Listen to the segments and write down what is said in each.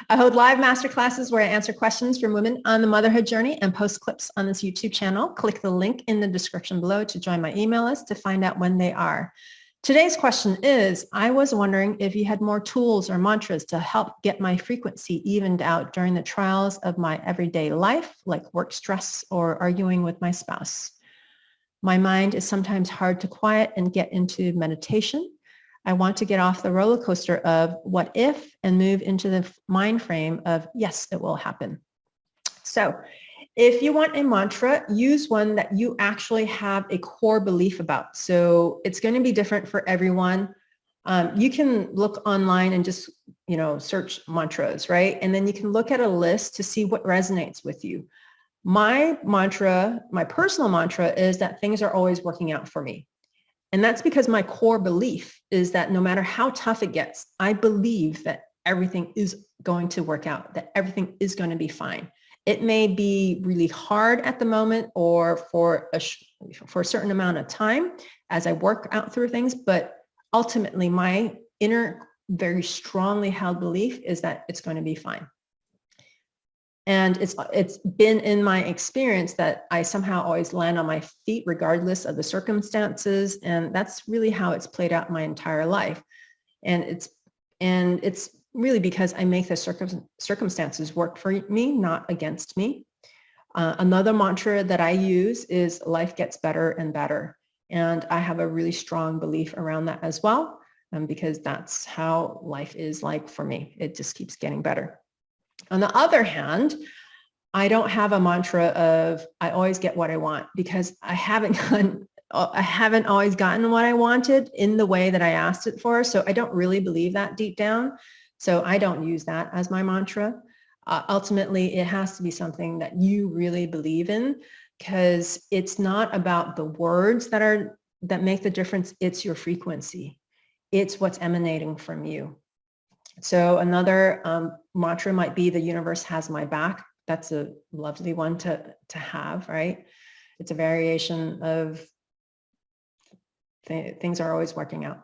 I hold live masterclasses where I answer questions from women on the motherhood journey and post clips on this YouTube channel. Click the link in the description below to join my email list to find out when they are. Today's question is, I was wondering if you had more tools or mantras to help get my frequency evened out during the trials of my everyday life, like work stress or arguing with my spouse. My mind is sometimes hard to quiet and get into meditation. I want to get off the roller coaster of what if and move into the mind frame of yes, it will happen. So if you want a mantra, use one that you actually have a core belief about. So it's going to be different for everyone. You can look online and just, search mantras, right? And then you can look at a list to see what resonates with you. My mantra, my personal mantra is that things are always working out for me. And that's because my core belief is that no matter how tough it gets, I believe that everything is going to work out, that everything is going to be fine. It may be really hard at the moment or for a certain amount of time as I work out through things, but ultimately my inner, very strongly held belief is that it's going to be fine. And it's been in my experience that I somehow always land on my feet regardless of the circumstances. And that's really how it's played out my entire life. And it's really because I make the circumstances work for me, not against me. Another mantra that I use is life gets better and better. And I have a really strong belief around that as well, because that's how life is like for me. It just keeps getting better. On the other hand, I don't have a mantra of I always get what I want, because I haven't always gotten what I wanted in the way that I asked it for. So I don't really believe that deep down. So I don't use that as my mantra. Ultimately, it has to be something that you really believe in, because it's not about the words that make the difference. It's your frequency. It's what's emanating from you. So another mantra might be the universe has my back. That's a lovely one to have, right? It's a variation of things are always working out.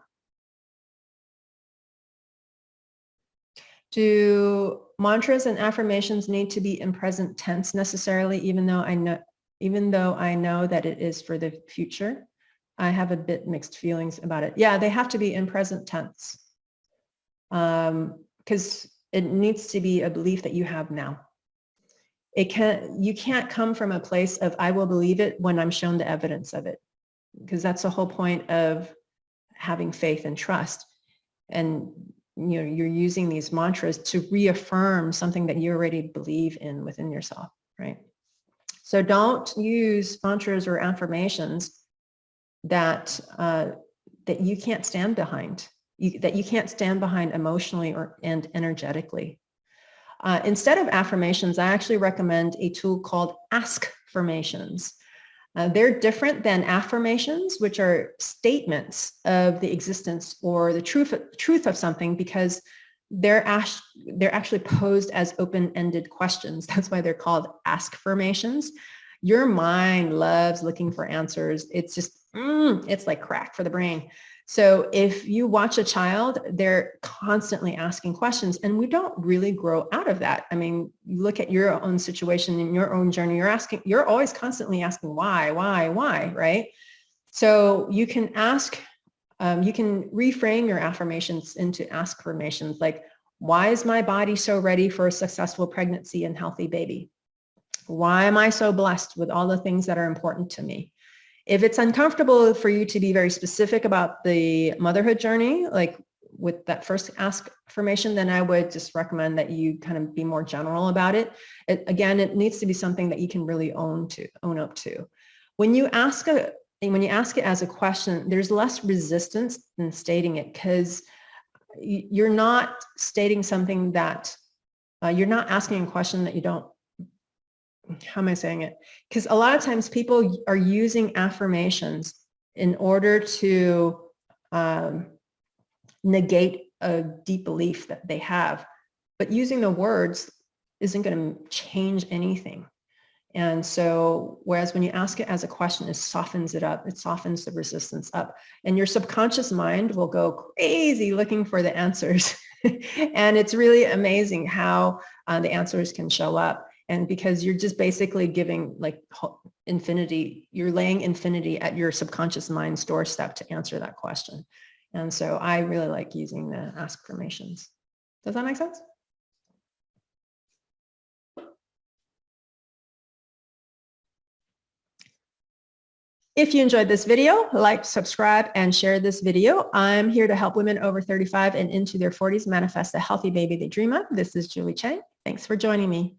Do mantras and affirmations need to be in present tense necessarily, even though I know that it is for the future? I have a bit mixed feelings about it. Yeah, they have to be in present tense. Because it needs to be a belief that you have now. You can't come from a place of I will believe it when I'm shown the evidence of it, because that's the whole point of having faith and trust. And you're using these mantras to reaffirm something that you already believe in within yourself, right? So don't use mantras or affirmations that you can't stand behind. That you can't stand behind emotionally and energetically. Instead of affirmations, I actually recommend a tool called ask-firmations. They're different than affirmations, which are statements of the existence or the truth of something, because they're actually posed as open-ended questions. That's why they're called ask-firmations. Your mind loves looking for answers. It's just, it's like crack for the brain. So if you watch a child, they're constantly asking questions, and we don't really grow out of that. I mean, you look at your own situation in your own journey, you're always constantly asking why, right? So you can you can reframe your affirmations into ask-affirmations, like, why is my body so ready for a successful pregnancy and healthy baby? Why am I so blessed with all the things that are important to me? If it's uncomfortable for you to be very specific about the motherhood journey, like with that first ask affirmation, then I would just recommend that you kind of be more general about it. Again, it needs to be something that you can really own up to. When you ask it as a question, there's less resistance than stating it, because you're not stating something that you're not asking a question that you don't. How am I saying it? Because a lot of times people are using affirmations in order to negate a deep belief that they have. But using the words isn't going to change anything. And so, whereas when you ask it as a question, it softens it up. It softens the resistance up. And your subconscious mind will go crazy looking for the answers. And it's really amazing how the answers can show up. And because you're just basically giving like infinity, you're laying infinity at your subconscious mind's doorstep to answer that question. And so I really like using the ask formations. Does that make sense? If you enjoyed this video, like, subscribe, and share this video. I'm here to help women over 35 and into their 40s manifest the healthy baby they dream of. This is Julie Chang. Thanks for joining me.